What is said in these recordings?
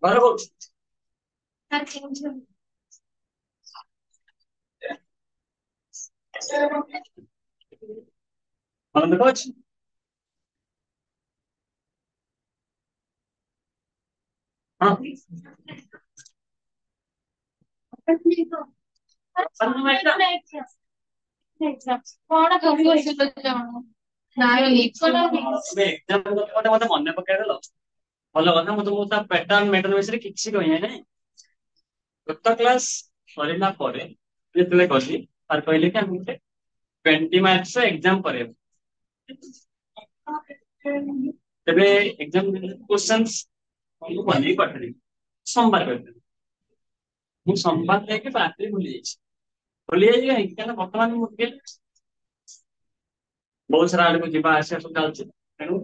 ଘର କୋଉଠି? ମନେ ଦୁଃଖ ଅଛି? ହଁ କଣ କହିବ ନାଇଁ ମତେ ମତେ ମନେ ପକେଇଦେଲ ଭଲ କଥା। ମୁଁ ତୁମକୁ ତା ପ୍ୟାଟର୍ନ ମେଟର ବିଷୟରେ କିଛି କହିନି ନାଇଁ। ଗତ କ୍ଲାସ ସରିଲା ପରେ ଯେତେବେଳେ ଗଲି ତାର କହିଲେ କି ଆମେ ଗୋଟେ 20 ମାର୍କସ ଏକ୍ଜାମ କରିବାକୁ। ତେବେ ଏକ୍ଜାମ କ୍ୱେଶ୍ଚନ୍ସ ମୁଁ ବନେଇ ପଠେଇଦେବି ସୋମବାର କରିଦେବି। ମୁଁ ସୋମବାର ଯାଇକି ରାତିରେ ଭୁଲି ଯାଇଛି କାହିଁକି? କାରଣ ବର୍ତ୍ତମାନ ମୁଁ ଟିକେ ବହୁତ ସାରା ଆଡକୁ ଯିବା ଆସିବା ସବୁ ଚାଲିଛି। ତେଣୁ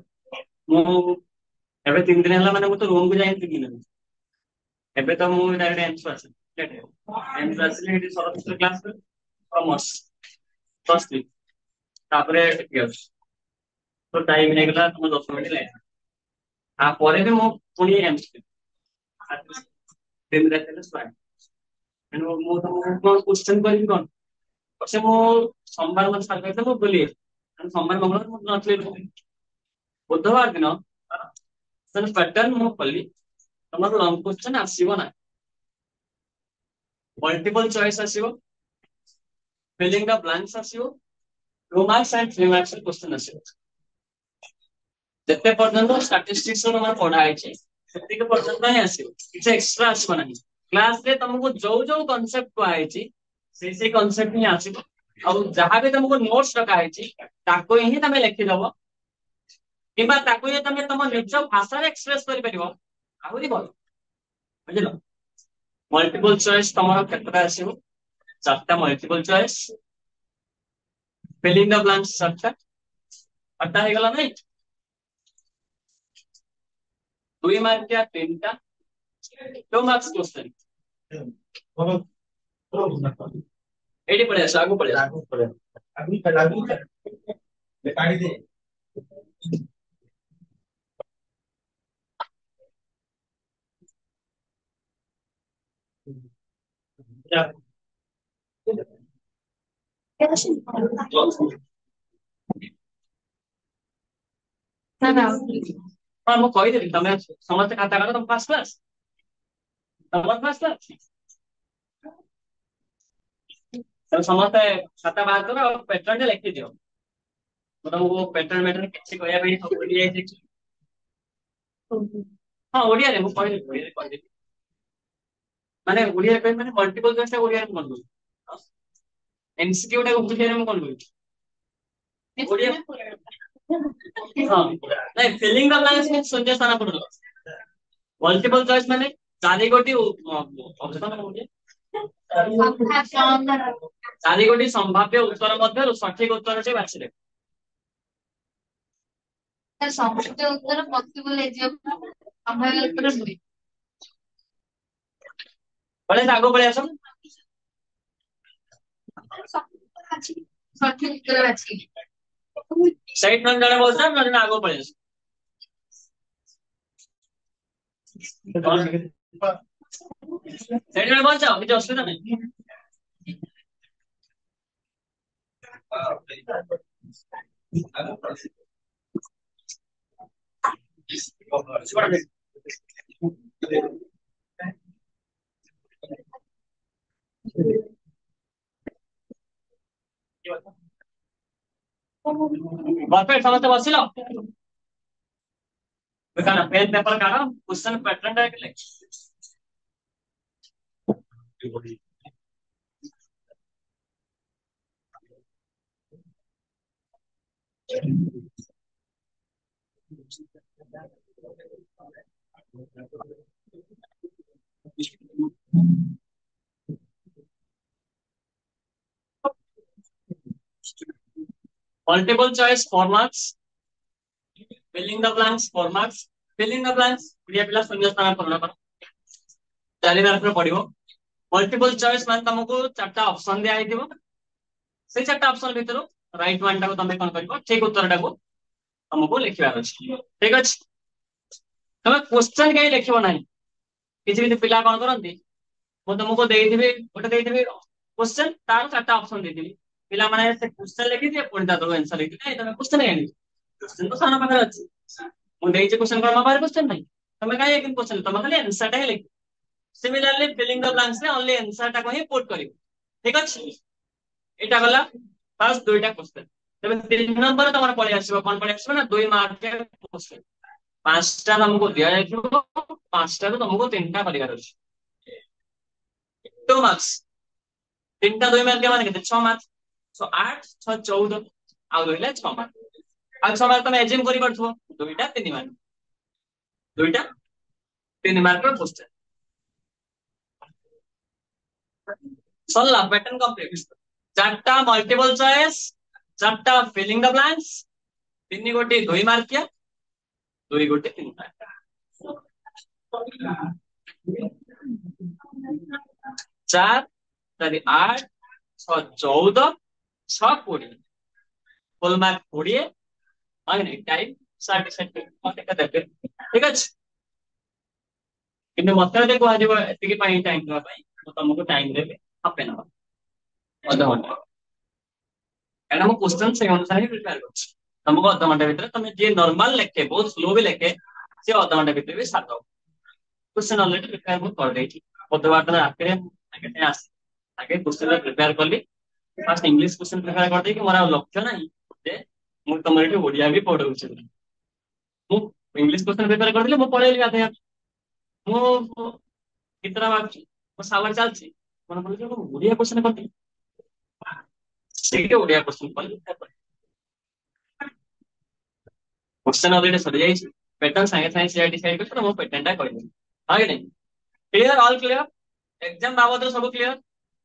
ମୁଁ ଏବେ 3 ଦିନ ହେଲା ମାନେ ମୁଁ ତ ରୁମକୁ ଯାଇନି 3 ଦିନ ହେଲା। ଏବେ ତ ମୁଁ ଡାଇରେକ୍ଟ ଏମ୍ସ ଆସିଲି। ଏମ୍ସ ଆସିଲି ଏଠି ସରସ୍ୱତୀ କ୍ଲାସ କମର୍ସ +3 ତାପରେ ଇତିହାସ। ତ ଟାଇମ ହେଇଗଲା ତମ 10 ମିନିଟ ଲାଗିଲା। ତାପରେ ବି ମୁଁ ପୁଣି ଏମ୍ସ ଦିନ ରାତି ସ୍ପାର୍ଟ। ତେଣୁ ମୁଁ ତମକୁ କଣ କ୍ୱେଶ୍ଚନ କରିବି କଣ? ସେ ମୁଁ ସୋମବାର ମତେ ସାର୍ କହିଥିଲେ ମୁଁ ଭୁଲି ଯାଇଛି। ତେଣୁ ସୋମବାର ମଙ୍ଗଳବାର ମୁଁ ନଥିଲି। ବୁଧବାର ଦିନ ପ୍ୟାଟର୍ନ ମୁଁ କଲି ତମର ଲଙ୍ଗ କ୍ୱେଶ୍ଚନ ଆସିବ ନା ମଲ୍ଟିପଲ ଚଏସ ଆସିବ, ଫିଲିଂ ଦ ବ୍ଲାଙ୍କ୍ସ ଆସିବ, 2 ମାର୍କସ ଆଣ୍ଡ 3 ମାର୍କସ କ୍ୱେଶ୍ଚନ ଆସିବ। ଯେତେ ପର୍ଯ୍ୟନ୍ତ ଷ୍ଟାଟିଷ୍ଟିକ୍ସ ତମର ପଢା ହେଇଛି ସେତିକି ପର୍ଯ୍ୟନ୍ତ ହିଁ ଆସିବ, କିଛି ଏକ୍ସଟ୍ରା ଆସିବ ନାହିଁ। କ୍ଲାସ ରେ ତମକୁ ଯୋଉ ଯୋଉ କନସେପ୍ଟ କୁହାଯାଇଛି ସେଇ କନସେପ୍ଟ ହିଁ ଆସିବ। ଆଉ ଯାହା ବି ତମକୁ ନୋଟ୍ସ ଡକା ହେଇଛି ତାକୁ ହିଁ ତମେ ଲେଖିଦବ, କିମ୍ବା ତାକୁ ହିଁ ତମେ ତମ ନିଜ ଭାଷାରେ ଏକ୍ସପ୍ରେସ କରିପାରିବ ଆହୁରି ଭଲ। ବୁଝିଲ? ମଲ୍ଟିପଲ ଚଏସ ତମର କେତେଟା ଆସିବ? 4ଟା multiple choice, filling the blanks 4ଟା, 8ଟା ହେଇଗଲା ନାଇଁ? 2 ମାର୍କିଆ 3ଟା, 2 ମାର୍କସ କ୍ୱେଶ୍ଚନ। ଏଇଠି ପଳେଇ ଆସ, ଆଗକୁ ପଳେଇ ଆସ। ହଁ ମୁଁ କହିଦେବି, ତମେ ସମସ୍ତେ ଖାତା କର। ତମ ଫାଷ୍ଟ କ୍ଲାସ, ତମର ଫାଷ୍ଟ କ୍ଲାସ, ତମେ ସମସ୍ତେ ଖାତା ବାହାର କର ଆଉ ପ୍ୟାଟର୍ନ ଟା ଲେଖିଦିଅ। ମୁଁ ତମକୁ ପ୍ୟାଟର୍ନ ମେଟର କିଛି କହିବା ପାଇଁ ସବୁ ଭୁଲି ଯାଇଛି। ହଁ ଓଡିଆରେ ମୁଁ କହିଦେବି, ଓଡିଆରେ କହିଦେବି। ମାନେ ଓଡିଆରେ କହିବି ମାନେ ମଲ୍ଟିପଲ ଚଏସ ଟା ଓଡିଆରେ ମୁଁ କହିଦେବି। ଏମସିକ୍ୟୁ ଟାକୁ ଓଡିଆରେ ମୁଁ କଣ କହିବି? ଓଡିଆ ହଁ ନାଇଁ, ଫିଲିଂ ଦ ବ୍ଲାଙ୍କ୍ସ means ଶୂନ୍ୟ ସ୍ଥାନ ପୂରଣ। ମଲ୍ଟିପଲ ଚଏସ ମାନେ 4 ଗୋଟି ସମ୍ଭାବ୍ୟ ଉତ୍ତର ମଧ୍ୟରୁ ସଠିକ ଉତ୍ତରଟି ବାଛିଲେ। ସମସ୍ତ ଉତ୍ତର ପସିବଲ ହେଇଯିବ, ଆମର ଉତ୍ତର ନୁହେଁ। ଆଗ ପଳେଇ ଆସ। ସଠିକ ଉତ୍ତର ବାଛି ସେଇଠି ନହେଲେ ଜଣେ ବସିଲା, ନହେଲେ ଜଣେ ଆଗକୁ ପଳେଇ ଆସ। ସେଇଠି ଜଣେ ବସିଯାଅ, କିଛି ଅସୁବିଧା ନାହିଁ। ପରଫେକ୍ଟ, ସମସ୍ତେ ବସିଲ? କାରଣ ପେନ୍ ପେପର କାଢ, କ୍ୱେଶ୍ଚନ ପ୍ୟାଟର୍ନ ଟା ଲେଖ। Multiple choice 4 marks, filling the blanks 4 marks, filling the blanks ପ୍ରିୟ ପିଲା ଶୂନ୍ୟ ସ୍ଥାନ ପୂରଣ କର, 4 ମାର୍କର ପଡିବ। ମଲ୍ଟିପଲ ଚଏସ ମାନେ ତମକୁ 4ଟା ଅପସନ ଦିଆ ହେଇଥିବ, ସେଇ 4ଟା ଅପସନ ଭିତରୁ ରାଇଟ ୱାନ୍ ଟାକୁ ତମେ କଣ କରିବ? ଠିକ ଉତ୍ତର ଟାକୁ ତମକୁ ଲେଖିବାର ଅଛି। ଠିକ ଅଛି? ତମେ क्वेश्चन कहीं लिखिब ना किसी भी पिला कौन करती ମୁଁ ତମକୁ ଦେଇଥିବି ଗୋଟେ ଦେଇଥିବି क्वेश्चन ତାର ଚାରିଟା ଅପସନ ଦେଇଥିବି ପିଲାମାନେ ସେ क्वेश्चन ଲେଖିଥିବେ ପୁଣି ତା ତଳକୁ आंसर ଲେଖିଥିବେ ନାଇଁ ତମେ क्वेश्चन କାହିଁ क्वेश्चन ତ ସାନ ପାଖରେ ଅଛି ମୁଁ ଦେଇଛି क्वेश्चन କଣ ମୋ ପାଖରେ क्वेश्चन ନାହିଁ ତମେ କାହିଁ ଏମିତି क्वेश्चन ତମେ ଖାଲି आंसर ଟା ହିଁ ଲେଖିବ सिमिलरली फिलिंग द ब्लैंक्स ରେ ओनली आंसर टा को ही पुट करिव ठीक अछि एटा गला फर्स्ट दुईटा क्वेश्चन तबे 3 नंबर तमर पळि आसीबो कोन पळि आसीबो ना 2 मार्क के क्वेश्चन पांचटा तुमको दिया जाइथिबो पांचटा तो तुमको तीनटा परिवार अछि 2 मार्क्स तीनटा 2 मार्क के माने केते 6 मार्क सो 8 6 14 आ रहले 6 मार्क आ 6 मार्क तुम एज्यूम करि परथबो दुईटा 3 मार्क रो क्वेश्चन सरला पैटर्न कंप्लीट चारटा मल्टीपल चॉइस चारटा फिलिंग द ब्लैंक्स तीन गोटे 2 मार्क किया 2 गोटे 3 मार्क 4 तारी 8 6 14 6 20 फुल मार्क 20 आगे टाइम 60 मते का देबे ठीक अछि किंतु मते दे को आजिबो एतिकी पाई टाइम दवा पाई तो तुमको टाइम देबे हाफ एन आवर अध घंटा କାରଣ ମୁଁ क्वेश्चन से अनुसार ही प्रिपेयर କରୁଛି तुमको अध घंटा भीतर तुम जे नॉर्मल लिखे बहुत स्लो भी लिखे से अध घंटा भीतर भी साथ दो क्वेश्चन ऑलरेडी प्रिपेयर ମୁଁ କରିଦେଇଛି बुधवार दिन रातिरे आगे आसी आगे क्वेश्चन प्रिपेयर कली फर्स्ट इंग्लिश क्वेश्चन प्रिपेयर कर देकी मोर लक्ष्य नहीं जे मु तुम एठी ओडिया भी पढौछि मु इंग्लिश क्वेश्चन प्रिपेयर कर दिले मु पढेली गाधे मु कितना बाकी मु सावर चलछि मन बोल जे ओडिया क्वेश्चन करती ସେଇଟା ଓଡିଆ क्वेश्चन କଲି क्वेश्चन ऑलरेडी सरी जाइए पैटर्न सागे सागे से डिसाइड कर मो पैटर्न टा कहली हां कि नहीं क्लियर ऑल क्लियर एग्जाम बाबत सब क्लियर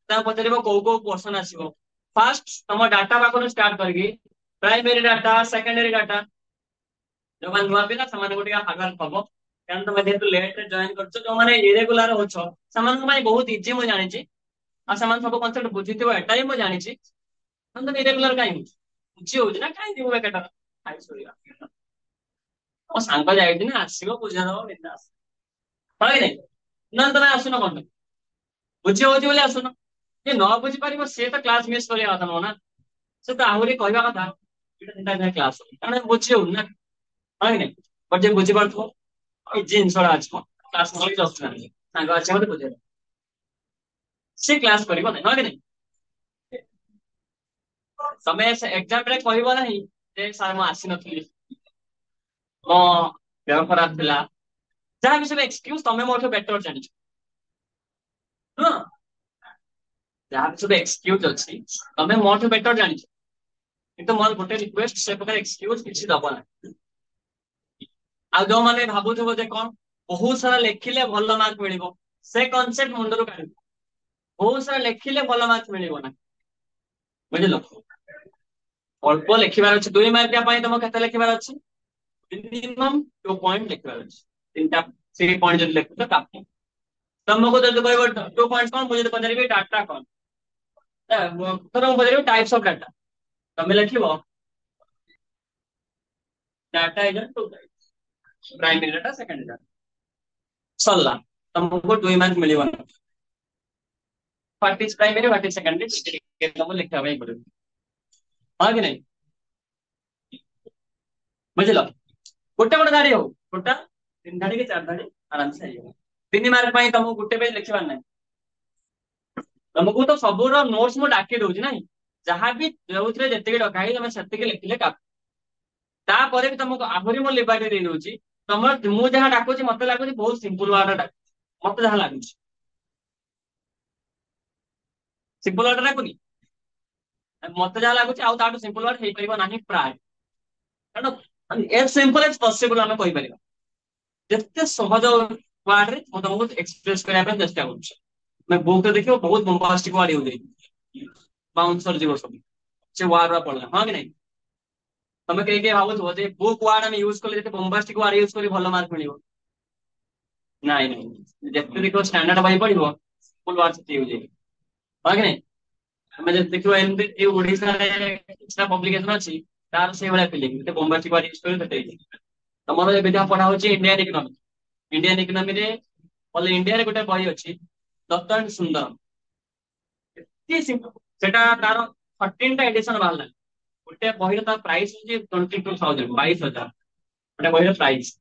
ता पचरिबो को क्वेश्चन आसीबो फर्स्ट तुम डाटा पाखन स्टार्ट करगी प्राइमरी डाटा सेकेंडरी डाटा जो मान नुआ पिला समान गोटिका हार्डवर्क हबो कारण तुम जेतु लेट रे जॉइन करछो जो माने इरेगुलर होछो समान को भाई बहुत इजी मु जानि छी आ समान सब कांसेप्ट बुझिथिबो एटा ही मु जानि छी हम तो इरेगुलर काई बुझी होउछ ना काई दिबो बेटा खाई सोइया ओ सांग जाइछि ना आसीबो बुझा दबो बिंदास হয় নাই না তুমি আসুন কোন বুঝি হଉଛି ବୋଲି ଆସୁନ ଯେ ନ ବୁଝି ପାରିବ ସେ ତ କ୍ଲାସ ମିସ୍ କରିବା କଥା ନୁହଁ ନା ସେ ତ ଆହୁରି କହିବା କଥା ଏଇଟା ତିନିଟା କ୍ଲାସ କାରଣ ବୁଝି ହଉନି ନା ହଁ କି ନାଇଁ ବଟ୍ ଯେ ବୁଝିପାରୁଥିବ ଏଇ ଜିନିଷଟା ଅଛି କ୍ଲାସ ନହେଲେ କିଛି ଅସୁବିଧା ନାହିଁ ସାଙ୍ଗ ଅଛି ମତେ ବୁଝେଇବ ସେ କ୍ଲାସ କରିବ ନାହିଁ ହଁ କି ନାଇଁ ତମେ ଏକ୍ସାମ ରେ କହିବ ନାହିଁ ଯେ ସାର୍ ମୁଁ ଆସିନଥିଲି ମୋ ଦେହ ଖରାପ ଥିଲା ଯାହା ବି ସବୁ ଏକ୍ସକ୍ୟୁଜ ତମେ ମୋଠୁ ବେଟର ଜାଣିଛ ହଁ ଯାହା ବି ସବୁ ଏକ୍ସକ୍ୟୁଜ ଅଛି ତମେ ମୋଠୁ ବେଟର ଜାଣିଛ କିନ୍ତୁ ମୋର ଗୋଟେ ରିକ୍ୱେଷ୍ଟ ସେ ପ୍ରକାର ଏକ୍ସକ୍ୟୁଜ କିଛି ଦବ ନାହିଁ ଆଉ ଯୋଉମାନେ ଭାବୁଥିବ ଯେ କଣ ବହୁତ ସାରା ଲେଖିଲେ ଭଲ ମାର୍କ ମିଳିବ ସେ କନସେପ୍ଟ ମୁଣ୍ଡରୁ କାଢିବ ବହୁତ ସାରା ଲେଖିଲେ ଭଲ ମାର୍କ ମିଳିବ ନା ବୁଝିଲ ଅଳ୍ପ ଲେଖିବାର ଅଛି 2 ମାର୍କିଆ ପାଇଁ ତମ କେତେ ଲେଖିବାର ଅଛି मिनिमम 2 पॉइंट लिखବାର ଅଛି ତିନିଟା 3 पॉइंट ଯଦି ଲେଖୁଛ କାଫି ତମକୁ ଯଦି କହିବ 2 पॉइंट्स କଣ ମୁଁ ଯଦି ପଚାରିବି ଡାଟା କଣ ଧର ମୁଁ ପଚାରିବି टाइप्स ऑफ डाटा ତମେ ଲେଖିବ data is 2 types primary data secondary data सरला तुमको 2 मार्क मिलिबो what is primary what is secondary तुमको लिखा भाई पड़े हां कि नहीं बुझलो गोटे गोटे धाड़ी हो गोटा 3 धाड़ी के 4 धाड़ी आराम से आइयो 3 मार्क पाई तुमको गोटे पेज लिखबार नै तुमको तो सबरो नोट्स मो डाके दोछि नै जहां भी जोउथरे जते डकाई तुम सेते के लिखले का ता परे भी तुमको आहुरी मो लिबाटे दे दोछि तुम मु जहां डाकुछि मते लागुछि बहुत सिंपल वर्ड डाक मते जहां लागुछि सिंपल वर्ड डाकुनी मते जहां लागुछि आउ ताटो सिंपल वर्ड हेइ परिबो नाही प्राय कारण एज सिंपल एज पॉसिबल हमें कहि परिबा जते सहज वर्ड रे मो तुमको एक्सप्रेस करया पे चेष्टा करूछि मैं बुक देखियो बहुत बम्बास्टिक वर्ड यूज होई बाउंसर जीवो सब से वर्ड रा पड़ला हां कि नहीं तमे के भाबो जे बुक वर्ड हम यूज करले जते बम्बास्टिक वर्ड यूज करी भलो मार्क मिलिबो नहीं नहीं जते देखो स्टैंडर्ड बाई पड़िबो फुल वर्ड से यूज होई हां कि नहीं तमे जे देखियो एमती ए ओडिसा रे किछना पब्लिकेशन अछि तार से वाला फीलिंग जते बम्बास्टिक वर्ड यूज करी तते तमरो ए विधा पढ़ा होछि इंडियन इकोनॉमिक्स इंडियन इकोनॉमी रे ऑल इंडिया रे गोटे बही अछि दत्त एंड सुंदरम एते सिंपल सेटा तार 13 टा एडिशन बाहरला गोटे बही ता प्राइस होची 22,000 22,000 गोटे बही प्राइस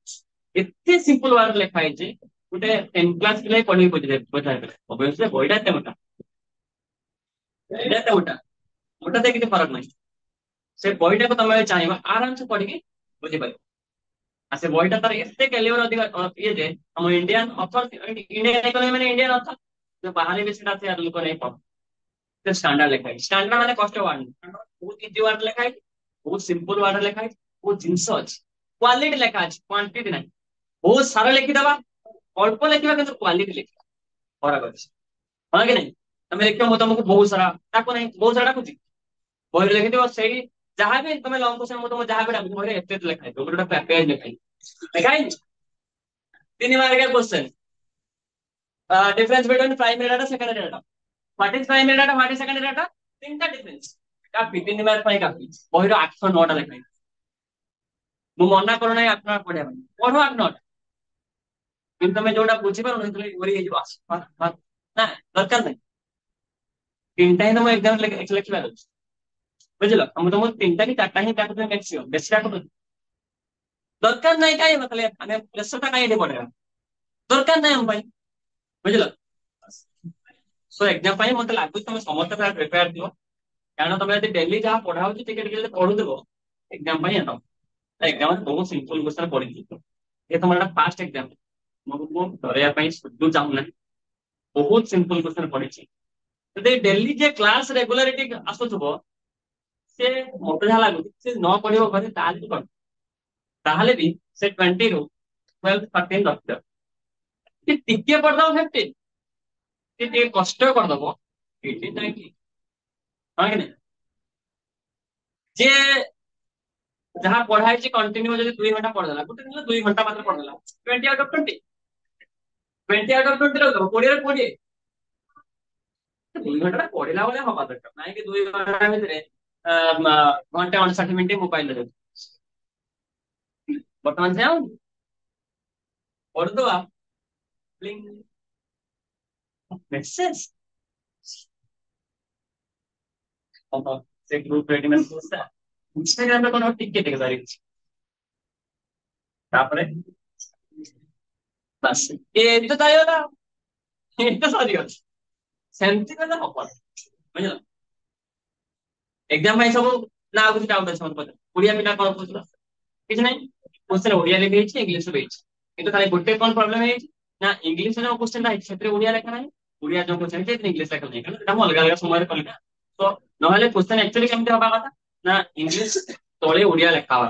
एते सिंपल वर्ड लिखा है गोटे 10 क्लास पिला पढ़ी बुझे बुझाई ऑब्वियसली बहीटा एते मोटा एते मोटा मोटा दे किसी फरक नहीं से बहीटा को तुम चाहिए आराम से पढ़ी बुझी पार आ से बहीटा तार एते कैलिबर अधिक ये जे हम इंडियन ऑथर इंडियन इकोनॉमी माने इंडियन ऑथर जो बाहर भी सेटा से लोक नहीं पढ़ स्टैंडर्ड लिखा है स्टैंडर्ड माने कष्ट वर्ड बहुत इजी वर्ड लिखा है बहुत सिंपल वर्ड लिखा है बहुत जिंस अछि क्वालिटी लिखा अछि क्वांटिटी नहीं बहुत सारा लिखिदबा अल्प लिखा किंतु क्वालिटी लिखा फरक अछि हाँ कि नहीं तुम देखियो मु तुमको बहुत सारा ताको नहीं बहुत सारा डाकुची बही लिखिदियो सेही जहाँ भी तुम लॉन्ग क्वेश्चन मु तुम जहाँ भी डाकुची बही एते लिखा है गोटे पैकेज लिखा है 3 मार्क का question difference between primary data secondary data what is primary data what is secondary data तीनटा डिफरेंस काफी 3 मार्क पाई काफी बही 809 लिखा है मु मना करू नहीं 8 पढ़िया पढ़ो 8 କିନ୍ତୁ ତମେ ଯୋଉଟା ବୁଝିପାରୁନ ସେତେବେଳେ ଓରି ହେଇଯିବ ନା ଦରକାର ନାହିଁ ତିନିଟା ହିଁ ତମ ଏକ୍ସାମ ଲେଖିବାର ଅଛି ବୁଝିଲ ମୁଁ ତମକୁ 3ଟା କି 4ଟା ହିଁ ଡାକୁଛି ମ୍ୟାକ୍ସିମମ୍ ବେଶୀ ଡାକୁନି ଦରକାର ନାହିଁ କାହିଁ ମାନେ ଆମେ ପ୍ରେସରଟା କାହିଁ ଏଠି ପଡେଇବା ଦରକାର ନାହିଁ ଆମ ପାଇଁ ବୁଝିଲ ସୋ ଏକ୍ସାମ ପାଇଁ ମତେ ଲାଗୁଛି ତମେ ସମସ୍ତେ ପୁରା ପ୍ରିପେୟାର ଥିବ କାରଣ ତମେ ଯଦି ଡେଲି ଯାହା ପଢା ହଉଛି ଟିକେ ଟିକେ ଯଦି ପଢୁଥିବ ଏକ୍ସାମ ପାଇଁ ଏତ ଏକ୍ସାମ ବହୁତ ସିମ୍ପଲ କ୍ୱେଶ୍ଚନ ପଡିଯିବ ଏ ତମର ଏଟା ଫାଷ୍ଟ ଏକ୍ସାମ ମୁଁ ଡରେଇବା ପାଇଁ ସୁଦୁ ଚାହୁଁନାହିଁ ବହୁତ ସିମ୍ପଲ କ୍ୱେଶ୍ଚନ ପଡିଛି ଯଦି ଡେଲି ଯେ କ୍ଲାସ ରେଗୁଲାରିଟି ଆସୁଥିବ ସେ ମତେ ଯାହା ଲାଗୁଛି ସେ ନ ପଢିବ ଘରେ ତାହେଲେ ବି କଣ ତାହେଲେ ବି ସେ 20 ରୁ 12 13 ରଖିଦବ ଟିକେ ପଢିଦବ 15 ଟିକେ କଷ୍ଟ କରିଦବ 18 19 ହଁ କି ନାହିଁ ଯେ ଯାହା ପଢା ହେଇଛି କଣ୍ଟିନ୍ୟू ଯଦି 2 ଘଣ୍ଟା ପଢିଦେଲା ଗୋଟେ ଦିନ 2 ଘଣ୍ଟା ମାତ୍ର ପଢିଦେଲା 20 ଆଉଟ୍ ଅଫ 20 20 ଆଉଟ୍ ଅଫ 20 ରଖିଦବ 20 ରୁ 20 2 ଘଣ୍ଟା ପଢିଲା ଭଳିଆ ହବା ଦରକାର ନାଇଁ କି 2 ଘଣ୍ଟା ଭିତରେ ଘଣ୍ଟେ 59 ମିନିଟ୍ ମୋବାଇଲ ରେ ବର୍ତ୍ତମାନ ସେ ଆଉ ପଢୁଦବା ମେସେଜ ସେ ଗ୍ରୁପ ରେଡିନେସ ଇନଷ୍ଟାଗ୍ରାମ ରେ କଣ ଟିକେ ଟିକେ ସାରିଛି ତାପରେ ବାସ୍ ଏମିତି ତ ହେଇଗଲା ଏମିତି ସରିଗଲା ସେମିତି କଲେ ହବନି ବୁଝିଲ ଏକ୍ସାମ ପାଇଁ ସବୁ ନା ଆଉ କିଛି ଡାଉଟ ଅଛି ମତେ ପଚାର ଓଡିଆ ପିଲା କଣ କହୁଥିଲ କିଛି ନାହିଁ क्वेश्चन ओडिया लिखे ହେଇଛି ଇଂଲିଶ ରେ ହେଇଛି କିନ୍ତୁ ଖାଲି ଗୋଟେ କଣ ପ୍ରୋବ୍ଲେମ ହେଇଛି ନା ଇଂଲିଶ ରେ ଯୋଉ क्वेश्चन ହେଇଛି ସେଥିରେ ଓଡିଆ ଲେଖା ନାହିଁ ଓଡିଆ ଯୋଉ क्वेश्चन ହେଇଛି ସେଥିରେ ଇଂଲିଶ ଲେଖା ନାହିଁ କାରଣ ସେଟା ମୁଁ ଅଲଗା ଅଲଗା ସମୟରେ କଲି ନା ତ ନହେଲେ क्वेश्चन एक्चुअली କେମିତି ହବା କଥା ନା ଇଂଲିଶ ତଳେ ଓଡିଆ ଲେଖା ହବା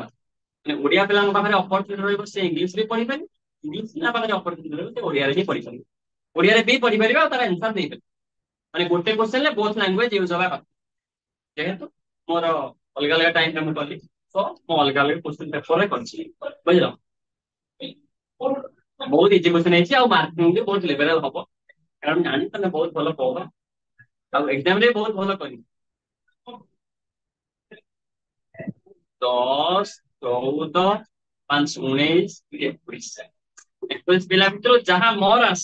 ମାନେ ଓଡିଆ ପିଲାଙ୍କ ପାଖରେ ଅପରଚୁନିଟି ରହିବ ସେ ଇଂଲିଶ ବି ପଢିପାରିବେ ଇଂଲିଶ ପିଲା ପାଖରେ ଅପରଚୁନିଟି ରହିବ ସେ ଓଡିଆରେ ହିଁ ପଢିପାରିବେ ଓଡିଆରେ ବି ପଢିପାରିବେ ଆଉ ତାର ଆନ୍ସର ଦେଇପାରିବେ ମାନେ ଗୋଟେ क्वेश्चन ରେ ବୋଥ ଲାଙ୍ଗୁଏଜ ୟୁଜ ହବା କଥା ଯେହେତୁ ମୋର ଅଲଗା ଅଲଗା ଟାଇମ ରେ ମୁଁ କଲି ତ ମୁଁ ଅଲଗା ଅଲଗା क्वेश्चन ପେପର ରେ କରିଛି ବୁଝିଲ ବହୁତ ଇଜି क्वेश्चन ହେଇଛି ଆଉ ମାର୍କିଂ ବି ବହୁତ ଲେଭେଲ ହବ କାରଣ ଜାଣି ତମେ ବହୁତ ଭଲ ପଢ ଆଉ ଏକ୍ସାମ ରେ ବହୁତ ଭଲ କରିବ 10 14 5 19 21 21 ପିଲା ଭିତରୁ ଯାହା ମୋର ଆସ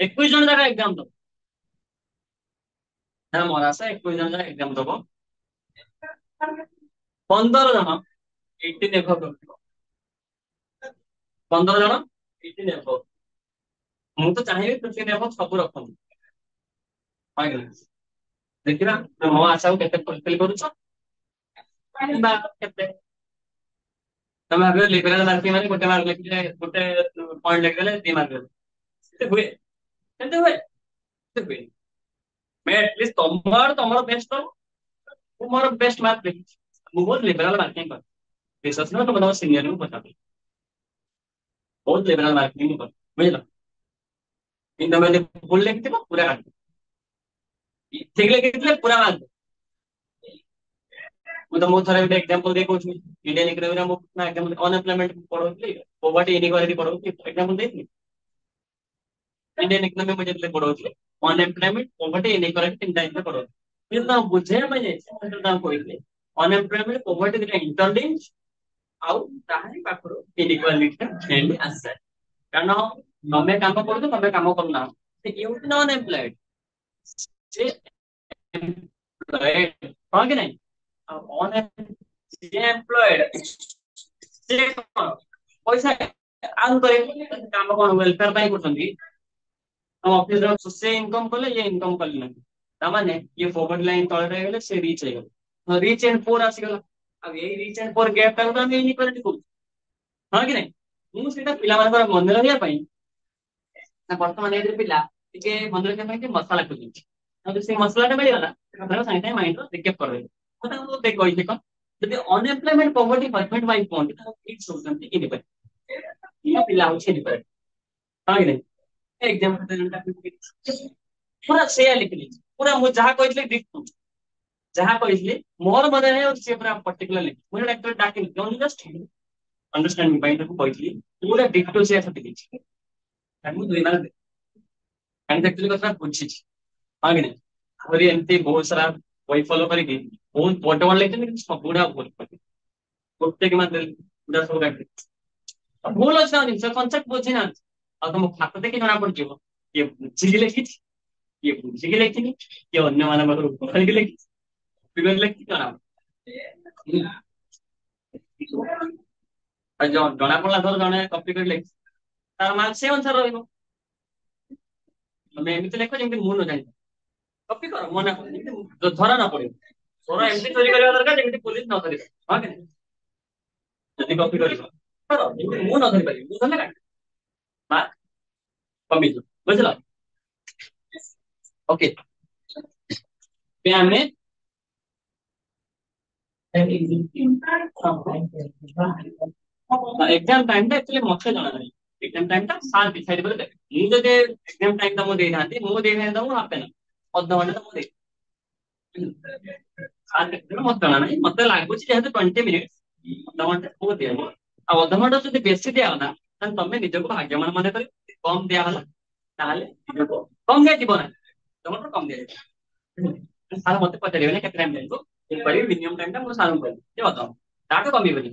21 ଜଣ ଯାକ ଏକ୍ସାମ ଦବ ଯାହା ମୋର ଆସ 21 ଜଣ ଯାକ ଏକ୍ସାମ ଦବ 15 ଜଣ 18 ଏଭବ ରଖିବ 15 ଜଣ 18 ଏଭବ ମୁଁ ତ ଚାହିଁବି 15 ଏଭବ ସବୁ ରଖନ୍ତୁ ଦେଖିବା ମୋ ଆଶାକୁ କେତେ ଫୁଲଫିଲ କରୁଛ ବା କେତେ ତମେ ଭାବିବ ଲିବରାଲ ମାର୍କିଂ ମାନେ ଗୋଟେ ମାର୍କ ଲେଖିଲେ ଗୋଟେ ପଏଣ୍ଟ ଲେଖିଦେଲେ 2 ମାର୍କ ସେମିତି ହୁଏ ସେମିତି ହୁଏ ସେମିତି ହୁଏ ଆଟଲିଷ୍ଟ ତମର ବେଷ୍ଟ ଦବ ମୁଁ ମୋର ବେଷ୍ଟ ମାର୍କ ଲେଖିଛି ମୁଁ ବହୁତ ଲିବରାଲ ମାର୍କିଂ କରେ ବିଶ୍ୱାସ ନୁହଁ ତମ ତମ ସିନିୟରଙ୍କୁ ପଚାରିବି ବହୁତ ଲିବରାଲ ମାର୍କିଂ ମୁଁ କରେ ବୁଝିଲ କିନ୍ତୁ ତମେ ଯଦି ଭୁଲ ଲେଖିଥିବ ପୁରା କାଟିବ ଠିକ ଲେଖିଥିଲେ ପୁରା ମାର୍କ ମୁଁ ତମକୁ ଥରେ ଗୋଟେ ଏକ୍ସାମ୍ପଲ ଦେଇ କହୁଛି इंडियन इकोनॉमी ମୁଁ ନା ଏକ୍ସାମ୍ପଲ ଅନଏମ୍ପ୍ଲୟମେଣ୍ଟ ପଢଉଥିଲି ପୋଭର୍ଟି ଇନିକ୍ୱାଲିଟି ପଢଉଥିଲି ଏକ୍ସାମ୍ପଲ ଦେଇଥିଲି इंडियन इकोनॉमी ମୁଁ ଯେତେବେଳେ ପଢଉଥିଲି ଅନଏମ୍ପ୍ଲୟମେଣ୍ଟ ପୋଭର୍ଟି ଇନିକ୍ୱାଲିଟି 3ଟା ଜିନିଷ ପଢଉଥିଲି କିନ୍ତୁ ତାଙ୍କୁ ବୁଝେଇବା ପାଇଁ ଯାଇଛି ମୁଁ ତାଙ୍କୁ କହିଥିଲି ଅନଏମ୍ପ୍ଲୟମେଣ୍ଟ ପୋଭର୍ଟି 2ଟା ଇଣ୍ଟରଲିଙ୍କ୍ ଆଉ ତାହାରି ପାଖରୁ ଇନିକ୍ୱାଲିଟି ଟା ଫ୍ରେଣ୍ଡଲି ଆସିଯାଏ କାରଣ ତମେ କାମ କରୁଛ, ତମେ କାମ କରୁନା, ୟୁ ନନ୍ ଏମ୍ପ୍ଲଏଡ, ସେ ଏମ୍ପ୍ଲଏଡ, ହଁ କି ନାଇଁ? ଆଉ ଅନଏମ୍ପ୍ଲଏଡ ସେ କଣ ପଇସା ଆଉ କରିବେ, କାମ କଣ ୱେଲଫେୟାର ପାଇଁ କରୁଛନ୍ତି? ଆମ ଅଫିସର ସେ ଇନକମ କଲେ, ଇଏ ଇନକମ କଲେ ନାହିଁ, ତାମାନେ ଇଏ ପଭର୍ଟି ଲାଇନ ତଳେ ରହିଗଲେ, ସେ ରିଚ୍ ହେଇଗଲେ, ରିଚ୍ ଆଣ୍ଡ ପୋର ଆସିଗଲା। ଆଉ ଏଇ ରିଚ୍ ଆଣ୍ଡ ପୋର ଗ୍ୟାପ୍ ଟାକୁ ତ ଆମେ ଇନିକ୍ୱାଲିଟି କହୁଛୁ, ହଁ କି ନାଇଁ? ମୁଁ ସେଇଟା ପିଲାମାନଙ୍କର ମନେ ରହିବା ପାଇଁ, ନା ବର୍ତ୍ତମାନ ଏଇ ପିଲା ଟିକେ ମନେ ରଖିବା ପାଇଁ ଟିକେ ମସଲା ଖୋଜୁଛି, ଆଉ ସେ ମସଲାଟା ମିଳିଗଲା, ସାଙ୍ଗେ ସାଙ୍ଗେ ମାଇଣ୍ଡ ରିକେପ୍ କରିଦେବି। ମୁଁ ତାଙ୍କୁ କହିଲି କଣ, ଯଦି ଅନଏମ୍ପ୍ଲୟମେଣ୍ଟ ପଭର୍ଟି ହଜବେଣ୍ଡ ୱାଇଫ କୁହନ୍ତି, ତାଙ୍କୁ କିଡସ୍ ହଉଛନ୍ତି ଇନିକ୍ୱାଲିଟି, ପିଲା ହଉଛି ଇନିକ୍ୱାଲିଟି, ହଁ କି ନାଇଁ? ଏକ୍ସାମ୍ପଲ ପୁରା ସେୟା ଲେଖିଲି, ପୁରା ମୁଁ ଯାହା କହିଥିଲି ଡିଟୋ, ଯାହା କହିଥିଲି ମୋର ମନେ ନାହିଁ, ସେ ପୁରା ପର୍ଟିକୁଲାର ଲେଖି, ମୁଁ ଡାକ୍ତର ଡାକିଲି ଜଷ୍ଟ ଅଣ୍ଡରଷ୍ଟାଣ୍ଡିଂ ପାଇଁ ତାକୁ କହିଥିଲି, ପୁରା ଡିଟୋ ସେୟା ଛପି ଦେଇଛି, ମୁଁ 2 ମାସ କାହିଁକି ଆକ୍ଚୁଆଲି କଥା ବୁଝିଛି, ହଁ କି ନାଇଁ? ଆହୁରି ଏମିତି ବହୁତ ସାରା ବହି ଫଲୋ କରିକି ବହୁତ ବଡ ବଡ ଲେଖିଛନ୍ତି, କିନ୍ତୁ ସବୁଗୁଡା ଭୁଲ କରିବି, ଗୋଟେ କିମ୍ବା ଗୁଡା ସବୁ କାଟି ଭୁଲ ଅଛି ନା ଜିନିଷ କନସେପ୍ଟ ବୁଝି ନାହାନ୍ତି। ଆଉ ତମ ଖାତା ଦେଖି ଜଣା ପଡିଯିବ କିଏ ବୁଝିକି ଲେଖିଛି, କିଏ ବୁଝିକି ଲେଖିନି, କିଏ ଅନ୍ୟମାନଙ୍କର କରିକି ଲେଖିଛି, ଲେଖିଛି ଜଣା ପଡିବ। ଆଉ ଜଣା ପଡିଲା ଧର ଜଣେ କପି କରି ଲେଖିଛି, ତାର ମାର୍କ ସେ ଅନୁସାରେ ରହିବ। ତମେ ଏମିତି ଲେଖ ଯେମିତି ମୁଁ ନ ଜାଣିବି, କପି କର ମନା କର, ଯେମିତି ଧରା ନ ପଡିବ, ଧର ଏମିତି ଚୋରି କରିବା ଦରକାର ଯେମିତି ପୋଲିସ ନ ଧରିବ, ହଁ କି ନାହିଁ? ଯଦି କପି କରିବ କର, ଯେମିତି ମୁଁ ନ ଧରି ପାରିବି, ମୁଁ ଧରିଲେ କାଟି ମାର୍କ କମିଯିବ, ବୁଝିଲ? ଓକେ, ଆମେ ଏକ୍ସାମ ଟାଇମ ଟା ଆକ୍ଚୁଆଲି ମତେ ଜଣା ନାହିଁ, ଏକ୍ସାମ ଟାଇମ ଟା ସାର୍ ଡିସାଇଡ୍ କରି ଦେବେ। ମୁଁ ଯଦି ଏକ୍ସାମ ଟାଇମ ଟା ମୁଁ ଦେଇଥାନ୍ତି, ମୁଁ ଦେଇଥାନ୍ତି ତମକୁ ହାଫ ଏନ୍ ଅଧଘଣ୍ଟା ତ ମୁଁ ଦେଇ ସାର୍ ଦେଖିଦେବେ, ମତେ ଜଣା ନାହିଁ, ମତେ ଲାଗୁଛି ଯେହେତୁ 20 ମିନିଟ୍ ଅଧଘଣ୍ଟା ମୁଁ ଦିଆହବ, ଆଉ ଅଧଘଣ୍ଟା ଯଦି ବେଶୀ ଦିଆଗଲା ତାହେଲେ ତମେ ନିଜକୁ ଭାଗ୍ୟମାନ ମନେ କରିବ, କମ ଦିଆଗଲା ତାହେଲେ ନିଜକୁ କମ ଦିଆଯିବ ନା, ତମର କମ ଦିଆଯିବ। ସାର୍ ମତେ ପଚାରିବେନି କେତେ ଟାଇମ ଦିଆଯିବ, ମୁଁ କହିବି ମିନିମମ ଟାଇମ ଟା ମୁଁ ସାର୍ଙ୍କୁ କହିବି ଯେ ଅଧଘଣ୍ଟା, ତାଠୁ କମିବନି,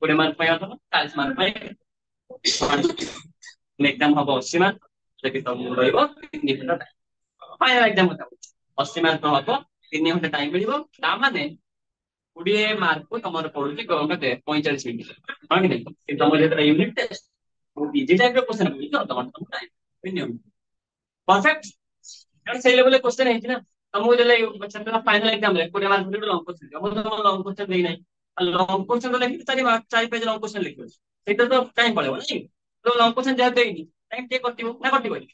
20 ମାର୍କ ପାଇଁ ଅଧଘଣ୍ଟା, 40 ମାର୍କ ପାଇଁ ଏକ୍ସାମ ହବ 80 ମାର୍କ, ଯଦି ତମକୁ ରହିବ 3 ଘଣ୍ଟା ଟାଇମ, ଫାଇନାଲ ଏକ୍ସାମ କଥା କହୁଛି, 80 ମାର୍କ ହବ, 3 ଘଣ୍ଟା ଟାଇମ ମିଳିବ, ତାମାନେ 20 ମାର୍କକୁ ତମର ପଡୁଛି କେତେ 45 ମିନିଟ୍, ହଁ କି ନାହିଁ? କିନ୍ତୁ ତମର ଯେତେବେଳେ ୟୁନିଟ୍ ଟେଷ୍ଟ ଇଜି ଟାଇପ ର କ୍ୱେଶ୍ଚନ ପଡୁଛି, ଅଧଘଣ୍ଟା ତମକୁ ଟାଇମ ମିନିମମ, ପରଫେକ୍ଟ। କାରଣ ସେଇ ଲେଭେଲରେ କ୍ୱେଶ୍ଚନ ହେଇଛି ନା, ତମକୁ ଦେଲେ ଫାଇନାଲ ଏକ୍ସାମ ରେ 20 ମାର୍କ ଲଙ୍ଗ କ୍ୱେଶ୍ଚନ ଦିଅ, ମୁଁ ତମକୁ ଲଙ୍ଗ କ୍ୱେଶ୍ଚନ ଦେଇନାହିଁ, ଲଙ୍ଗ କ୍ୱେଶ୍ଚନ ଲେଖିକି 4 ପେଜ ଲଙ୍ଗ କ୍ୱେଶ୍ଚନ ଲେଖିବ, ସେଇଟା ତ ଟାଇମ ପଳେଇବ ନାଇଁ, ଲଙ୍ଗ କ୍ୱେଶ୍ଚନ ଯାହା ଦେଇନି ଟାଇମ ଟିକେ କଟିବ ନା କଟିବନି?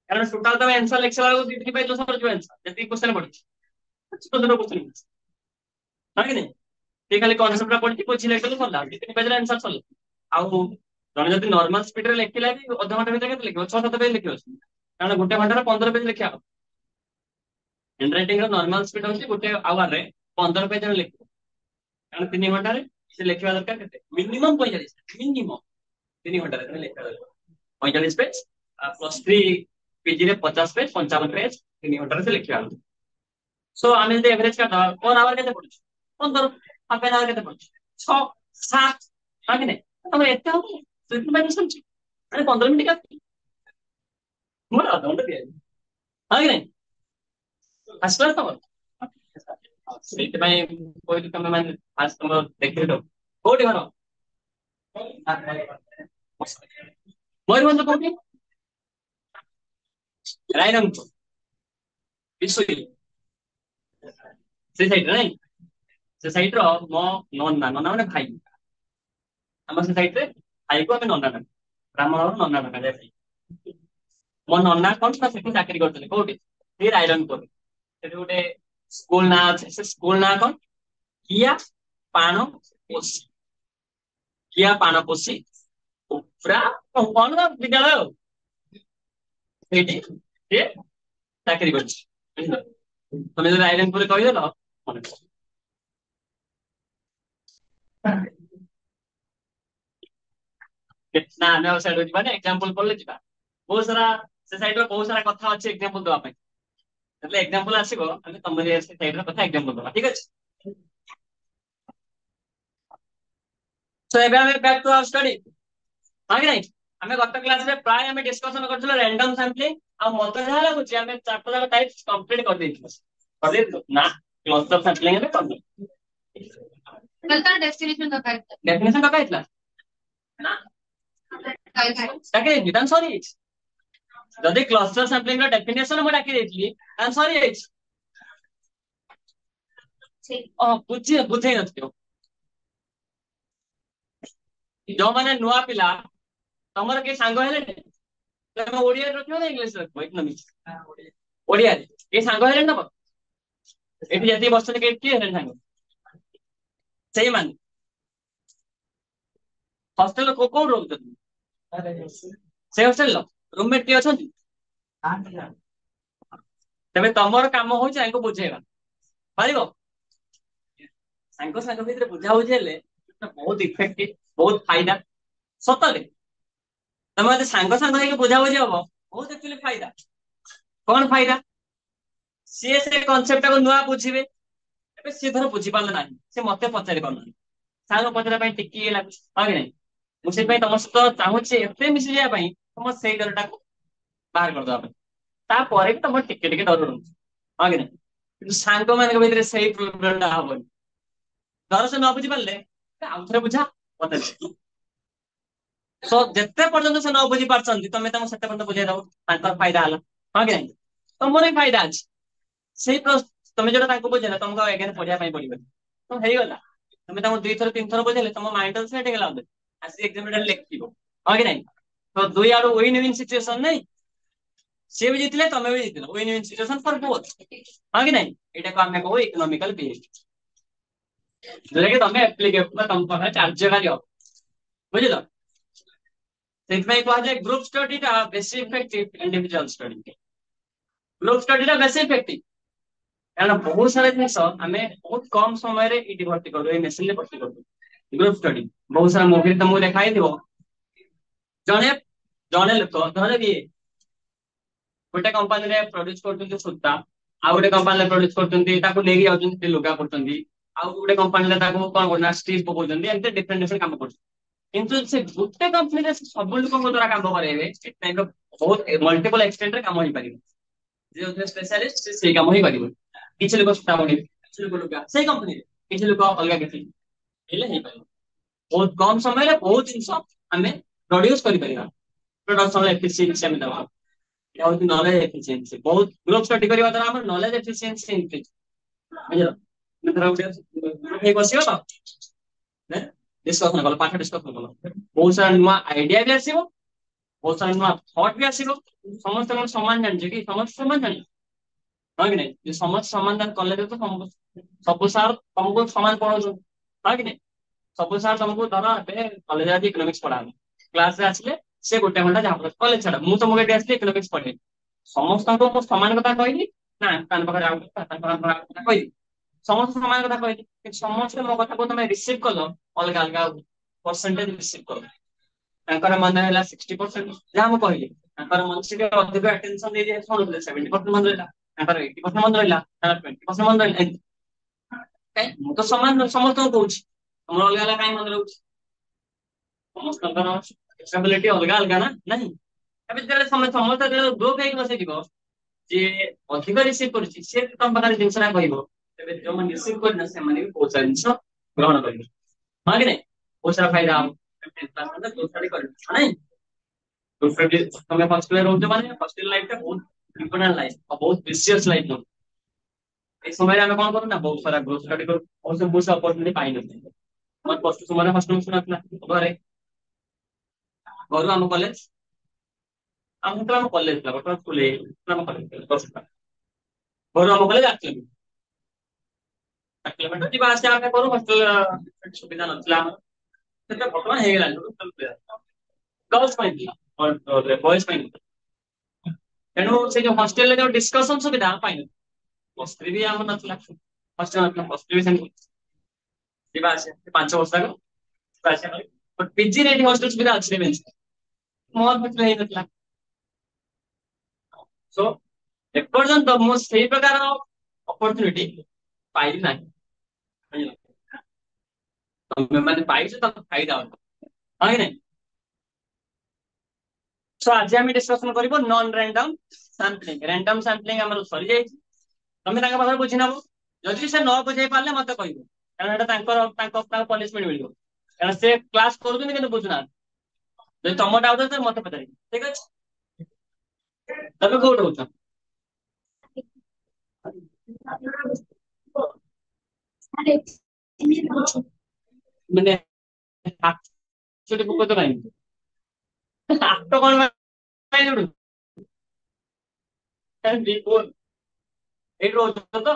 କାରଣ ଟୋଟାଲ ତମେ ଆନ୍ସର ଲେଖିଲା ବେଳକୁ 2-3 ପେଜ ସରିଯିବ ଆନ୍ସର, ଯେତିକି କ୍ୱେଶ୍ଚନ ପଡିଛି, ଛୋଟ ଛୋଟ କ୍ୱେଶ୍ଚନ, ହଁ କି ନାଇଁ? ସେ ଖାଲି କନସେପ୍ଟ ଟା ପଡିଛି, ବୁଝି ଲେଖିଦେଲେ ସରିଲା, 2-3 ପେଜରେ ଆନ୍ସର ସରିଲା। ଆଉ ଜଣେ ଯଦି ନର୍ମାଲ ସ୍ପିଡରେ ଲେଖିଲା ବି ଅଧଘଣ୍ଟା ଭିତରେ କେତେ ଲେଖିବ, 6-7 ପେଜ ଲେଖିବ, କାରଣ ଗୋଟେ ଘଣ୍ଟାରେ 15 ପେଜ ଲେଖିବା ହବ। ହ୍ୟାଣ୍ଡ ରାଇଟିଂ ର ନର୍ମାଲ ସ୍ପିଡ ହଉଛି ଗୋଟେ ଆୱାରରେ 15 ପେଜ ଲେଖିବ, କାରଣ 3 ଘଣ୍ଟାରେ ସେ ଲେଖିବା ଦରକାର କେତେ, ମିନିମମ୍ 45, ମିନିମମ୍ 3 ଘଣ୍ଟାରେ ତମେ ଲେଖିବା ଦରକାର 45 ପେଜ, +3 PG ରେ 50 ପେଜ, 55 ପେଜ 3 ଘଣ୍ଟାରେ ସେ ଲେଖିବା ଦରକାର। ସୋ ଆମେ ଯଦି ଏଭରେଜ କାଟିବା, 1 ଆୱାର କେତେ ପଡୁଛି 15, ହାଫ ଏନ୍ ଆୱାର କେତେ ପଡୁଛି 6-7, ହଁ କି ନାଇଁ? ତମେ ଏତେ ହବ ସେଥିପାଇଁ ସରିଛି, ମାନେ 15 ମିନିଟ୍ କାଟି ମୋର ଅଧଘଣ୍ଟା ଦିଆଯିବ, ହଁ କି ନାଇଁ? ଆସିଲା ତମର, ସେଇଥିପାଇଁ କହିଲି ତମେ ମାନେ ଫାଷ୍ଟ ତମର ଦେଖିଦେବ କୋଉଠି ଘର, ମୟୂରଭଞ୍ଜ କୋଉଠି, ରାଇରଙ୍ଗପୁର, ବିଶୋଇ, ସେ ସାଇଡରେ ନାଇଁ, ସେ ସାଇଡର ମୋ ନନା, ନନା ମାନେ ଭାଇ, ଆମ ସେ ସାଇଡରେ ଭାଇକୁ ଆମେ ନନା ଡାକୁ, ବ୍ରାହ୍ମଣର ନନା ଡାକାଯାଏ ଭାଇ। ମୋ ନନା କଣ ନା ସେଠି ଚାକିରି କରିଥିଲେ, କୋଉଠି, ସେଇ ରାଇରଙ୍ଗପୁର, ସେଠି ଗୋଟେ ସ୍କୁଲ ନାଁ ଅଛି, ସେ ସ୍କୁଲ ନାଁ କଣ, କିଆ ପାଣ ପୋଷି, କିଆ ପାଣ ପୋଷି ଉପ୍ରା କଣ ବିଦ୍ୟାଳୟ ଆଉ, ସେଇଠି ସିଏ ଚାକିରି କରିଛି, ବୁଝିଲ? ତମେ ଯଦି ରାଇରଙ୍ଗପୁରରେ କହିଦେଲ ମନେ ପଡିବ। ନା ଆମେ ଆଉ ସାଇଡ୍ ଯିବାନି, ଏକ୍ସାମ୍ପଲ ପଢିଲେ ଯିବା, ବହୁତ ସାରା ସେ ସାଇଡ୍ ର ବହୁତ ସାରା କଥା ଅଛି ଏକ୍ସାମ୍ପଲ ଦବା ପାଇଁ, ଯେତେବେଳେ ଏକ୍ସାମ୍ପଲ ଆସିବ ଆମେ ତମରି ସେ ସାଇଡ୍ ର କଥା ଏକ୍ସାମ୍ପଲ ଦବା, ଠିକ ଅଛି? ତ ଏବେ ଆମେ ବ୍ୟାକ୍ ଟୁ ଆୱାର ଷ୍ଟଡି, ହଁ କି ନାଇଁ? आम गत क्लास रे प्राय आम डिस्कसन कर रैंडम सैम्पलिंग आ मत जहाँ लगुच आम चार जाक टाइप कंप्लीट कर ना क्लस्टर सैम्पलिंग में कर कल का डेस्टिनेशन का है डेफिनेशन डका ना डाके देन सॉरी जदि क्लस्टर सैम्पलिंग रो डेफिनेशन मु डाकी देथली देन सॉरी बुझे बुझे नथियो जो माने नुआ पिला तमर के सांग हेले तमे ओडिया रखियो ना इंग्लिश रखबो इकोनॉमिक्स ओडिया ए सांग हेले ना एठी जति बसते के की हेले सांग सही मान हॉस्टल को को रोक दे से हॉस्टल लो रूममेट के अछंती तबे तमर काम हो जाय को बुझेगा पारिबो सांग सांग भीतर बुझा बुझी हेले बहुत इफेक्टिव बहुत फायदा सतरे तमे यदि सांग सांग ହେଇକି ବୁଝା ବୁଝି ହବ ବହୁତ एक्चुअली फायदा कौन फायदा सी से कॉन्सेप्ट को नुआ बुझिबे ଏବେ ସିଏ ଧର ବୁଝିପାରିଲା ନାହିଁ ସେ ମତେ ପଚାରି ପାରୁନାହିଁ ସାଙ୍ଗ ପଚାରିବା ପାଇଁ ଟିକେ ଇଏ ଲାଗୁଛି ହଁ କି ନାହିଁ ମୁଁ ସେଥିପାଇଁ ତମ ସହିତ ଚାହୁଁଛି ଏତେ ମିଶି ଯିବା ପାଇଁ ତମ ସେଇ ଡରଟାକୁ ବାହାର କରିଦବା ପାଇଁ ତାପରେ ବି ତମର ଟିକେ ଟିକେ ଡର ରହୁଛି ହଁ କି ନାହିଁ କିନ୍ତୁ ସାଙ୍ଗମାନଙ୍କ ଭିତରେ ସେଇ ପ୍ରୋବ୍ଲେମ ଟା ହବନି ଧର ସେ ନ ବୁଝି ପାରିଲେ ଆଉ ଥରେ ବୁଝା ପଚାରିବେ ସୋ ଯେତେ ପର୍ଯ୍ୟନ୍ତ ସେ ନ ବୁଝି ପାରୁଛନ୍ତି ତମେ ତାଙ୍କୁ ସେତେ ପର୍ଯ୍ୟନ୍ତ ବୁଝେଇ ଦବ ତାଙ୍କର ଫାଇଦା ହେଲା ହଁ କି ନାହିଁ ତମର ବି ଫାଇଦା ଅଛି ସେଇ ତମେ ଯୋଉଟା ତାଙ୍କୁ ବୁଝେଇଲା ତମକୁ ଆଉ ଏଗେନ ପଢିବା ପାଇଁ ପଡିବନି ତ ହେଇଗଲା ତମେ ତାଙ୍କୁ 2 ଥର 3 ଥର ବୁଝେଇଲେ ତମ ମାଇଣ୍ଡ ସେଟ୍ ହେଇଗଲା ବୋଧେ ଆସି ଏକ୍ସାମ ଲେଖିବ ହଁ କି ନାହିଁ ତ ଦୁଇ ଆଡୁ ୱିନ୍ ୱିନ୍ ସିଚୁଏସନ ନାଇଁ ସିଏ ବି ଜିତିଲେ ତମେ ବି ଜିତିଲ ୱିନ୍ ୱିନ୍ ସିଚୁଏସନ ଫର ବୋଥ ହଁ କି ନାହିଁ ଏଇଟାକୁ ଆମେ କହୁ ଇକୋନୋମିକାଲ ବିହେଭିୟର ଯୋଉଟା କି ତମେ ଆପ୍ଲିକେବଲ ତମ ପାଖରେ କାର୍ଯ୍ୟକାରୀ ହବ ବୁଝିଲ ସେଥିପାଇଁ କୁହାଯାଏ ଗ୍ରୁପ ଷ୍ଟଡି ଟା ବେଶୀ effective individual study group study ଟା ବେଶୀ ଇଫେକ୍ଟିଭ କାରଣ ବହୁତ ସାରା ଜିନିଷ ଆମେ ବହୁତ କମ ସମୟରେ ଏଇଠି ଭର୍ତ୍ତି କରୁ ଏଇ ମେସିନ ରେ ଭର୍ତ୍ତି କରୁ ଗ୍ରୁପ ଷ୍ଟଡି ବହୁତ ସାରା ମୁଭିରେ ତମକୁ ଦେଖା ହେଇଥିବ ଜଣେ ଜଣେ ଲୋକ ଧର ଇଏ ଗୋଟେ କମ୍ପାନୀରେ ପ୍ରଡ୍ୟୁସ କରୁଛନ୍ତି ସୂତା ଆଉ ଗୋଟେ କମ୍ପାନୀରେ ପ୍ରଡ୍ୟୁସ କରୁଛନ୍ତି ତାକୁ ନେଇକି ଯାଉଛନ୍ତି ଲୁଗା କରୁଛନ୍ତି ଆଉ ଗୋଟେ କମ୍ପାନୀରେ ତାକୁ କଣ କରୁଛନ୍ତି ଷ୍ଟିଚ୍ ପକଉଛନ୍ତି ଏମିତି ଡିଫରେଣ୍ଟ ଡିଫରେଣ୍ଟ କାମ କରୁଛନ୍ତି କିନ୍ତୁ ସେ ଗୋଟେ କମ୍ପାନୀରେ ସବୁ ଲୋକଙ୍କ ଦ୍ୱାରା କାମ କରାଇବେ ବହୁତ ମଲ୍ଟିପଲ ଏକ୍ସଟେଣ୍ଟରେ କାମ ହେଇପାରିବ ଯିଏ ସ୍ପେଶାଲିଷ୍ଟ ସେ ସେଇ କାମ ହିଁ କରିବ କିଛି ଲୋକ ସୂତା ବନେଇବେ କିଛି ଲୋକ ଲୁଗା ସେଇ କମ୍ପାନୀରେ କିଛି ଲୋକ ଅଲଗା କିଛି ହେଲେ ହେଇପାରିବ ବହୁତ କମ ସମୟରେ ବହୁତ ଜିନିଷ ଆମେ ପ୍ରଡ୍ୟୁସ କରିପାରିବା ପ୍ରଡକ୍ସନ ଏଫିସିଏନ୍ସି ଆମେ ଦେବା এটা হচ্ছে নলেজ এফিসিয়েন্সি ବହୁତ ଗ୍ରୁପ ଷ୍ଟଡି କରିବା ଦ୍ୱାରା ଆମର ନଲେଜ ଏଫିସିଏନ୍ସି ଇନକ୍ରିଜ ବୁଝିଲ ଧର ଗୋଟେ ଗ୍ରୁପ ହେଇ ବସିବ ଡିସ୍କସନ କଲ ପାଠ ଡିସ୍କସନ କଲ ବହୁତ ସାରା ନୂଆ ଆଇଡିଆ ବି ଆସିବ ବହୁତ ସାରା ନୂଆ ଥଟ୍ ବି ଆସିବ ସମସ୍ତେ କଣ ସମାନ ଜାଣିଛ କି ସମସ୍ତେ ସମାନ ଜାଣିଛ ହଁ କି ନାଇଁ ଯେ ସମସ୍ତେ ସମାନ ଜାଣି କଲେଜରେ ତ ସବୁ ସାର୍ ତମକୁ ସମାନ ପଢଉଛନ୍ତି ହଁ କି ନାଇଁ ସବୁ ସାର୍ ତମକୁ ଧର ଏବେ କଲେଜରେ ଆଜି ଇକୋନୋମିକ୍ସ ପଢା ହବ କ୍ଲାସରେ ଆସିଲେ ସେ ଗୋଟେ ଘଣ୍ଟା ଯାହା କଲେଜ ଛାଡ ମୁଁ ତମକୁ ଏଠି ଆସିଲି ଇକୋନୋମିକ୍ସ ପଢେଇବି ସମସ୍ତଙ୍କୁ ମୁଁ ସମାନ କଥା କହିଲି ନା ତାଙ୍କ ପାଖରେ ଆଉ ତାଙ୍କ ପାଖରେ ଆଉ କଥା କହିଲି ସମସ୍ତେ ସମାନ କଥା କହିଲି କିନ୍ତୁ ସମସ୍ତେ ମୋ କଥାକୁ ତମେ ରିସିଭ କଲ ଅଲଗା ଅଲଗା ପରସେଣ୍ଟେଜ ରିସିଭ କଲ ତାଙ୍କର ମନେ ହେଲା 60% ଯାହା ମୁଁ କହିଲି ତାଙ୍କର ମନସିକ ଅଧିକ ଆଟେନସନ ଦେଇ ଶୁଣୁଥିଲେ 70% ମନେ ରହିଲା ତାଙ୍କର 80% ମନେ ରହିଲା ତାଙ୍କର 20% ମନେ ରହିଲା ଏମିତି କାଇଁ ମୁଁ ତ ସମାନ ସମସ୍ତଙ୍କୁ କହୁଛି ତମର ଅଲଗା ଅଲଗା କାହିଁ ମନେ ରହୁଛି ସମସ୍ତଙ୍କର ଷ୍ଟେବିଲିଟି ଅଲଗା ଅଲଗା ନା ନାହିଁ ଏବେ ଯେତେବେଳେ ସମସ୍ତେ ଯେତେବେଳେ ଗ୍ରୁପ ହେଇକି ବସିଯିବ ଯିଏ ଅଧିକ ରିସିଭ କରୁଛି ସିଏ ତମ ପାଖରେ ଜିନିଷଟା କହିବ ତେବେ ଯୋଉମାନେ ରିସିଭ କରିନା ସେମାନେ ବି ବହୁତ ସାରା ଜିନିଷ ଗ୍ରହଣ କରିବେ ହଁ କି ନାଇଁ ବହୁତ ସାରା ଫାଇଦା ହବ ନାଇଁ ତମେ ହଷ୍ଟେଲରେ ରହୁଛ ମାନେ ହଷ୍ଟେଲ ଲାଇଫ ଟା ବହୁତ ଇମ୍ପୋର୍ଟାଣ୍ଟ ଲାଇଫ ଆଉ ବହୁତ ପ୍ରିସିୟସ୍ ଲାଇଫ ନୁହଁ এই ସମୟରେ ଆମେ କଣ କରୁ ନା ବହୁତ ସାରା ଗ୍ରୁପ ଷ୍ଟଡି କରୁ ବହୁତ ସବୁ ଅପରଚୁନିଟି ପାଇନଥିଲୁ ମୋର ପ୍ଲସ ଟୁ ସମୟରେ ହଷ୍ଟେଲ ନଥିଲା ଘରେ ଘରୁ ଆମ କଲେଜ ଆମ ସେତେବେଳେ ଆମ କଲେଜ ଥିଲା ବର୍ତ୍ତମାନ ସ୍କୁଲ ହେଇଯାଇଛି ଆମ କଲେଜ ଘରୁ ଆମ କଲେଜ 8 କିଲୋମିଟର ଯିବା ଆସିବା ଆମେ କରୁ ହଷ୍ଟେଲ ସୁବିଧା ନଥିଲା ଆମର ସେଟା ବର୍ତ୍ତମାନ ହେଇଗଲାଣି ଗର୍ଲସ ପାଇଁ ଥିଲା ବଏଜ ପାଇଁ ନଥିଲା ତେଣୁ ସେ ଯୋଉ ହଷ୍ଟେଲରେ ଯୋଉ ଡିସ୍କସନ ସୁବିଧା ପାଇନୁ ପ୍ଲସ ଥ୍ରୀ ବି ଆମର ନଥିଲା ହଷ୍ଟେଲ ନଥିଲା ପ୍ଲସ ଥ୍ରୀ ବି ସେମିତି ଯିବା ଆସିବା 5 ବର୍ଷ ଆଗ ଯିବା ଆସିବା କରି ପିଜିରେ ଏଠି ହଷ୍ଟେଲ ସୁବିଧା ଅଛି ରେଭେନ୍ସ ମୋର ହଷ୍ଟେଲ ହେଇନଥିଲା ସୋ ଏପର୍ଯ୍ୟନ୍ତ ମୁଁ ସେଇ ପ୍ରକାର ଅପରଚୁନିଟି ପାଇଲି ନାହିଁ ବୁଝିଲ? ତମେ ମାନେ ପାଇଛ ତମେ ଫାଇଦା ହବ ହଁ କି ନାଇଁ सो आज आम डिस्कसन कर non random sampling random sampling आम सरी जाइए तुम पाखे बुझी नब जदि से न बुझे पारे मत कह कारण पनिशमेंट मिल कारण से क्लास कर बुझुना तुम डाउट है मत पचार ठीक अच्छे तुम कौट रोच मैंने पोक तो कहीं हाथ कौन ये रोज तो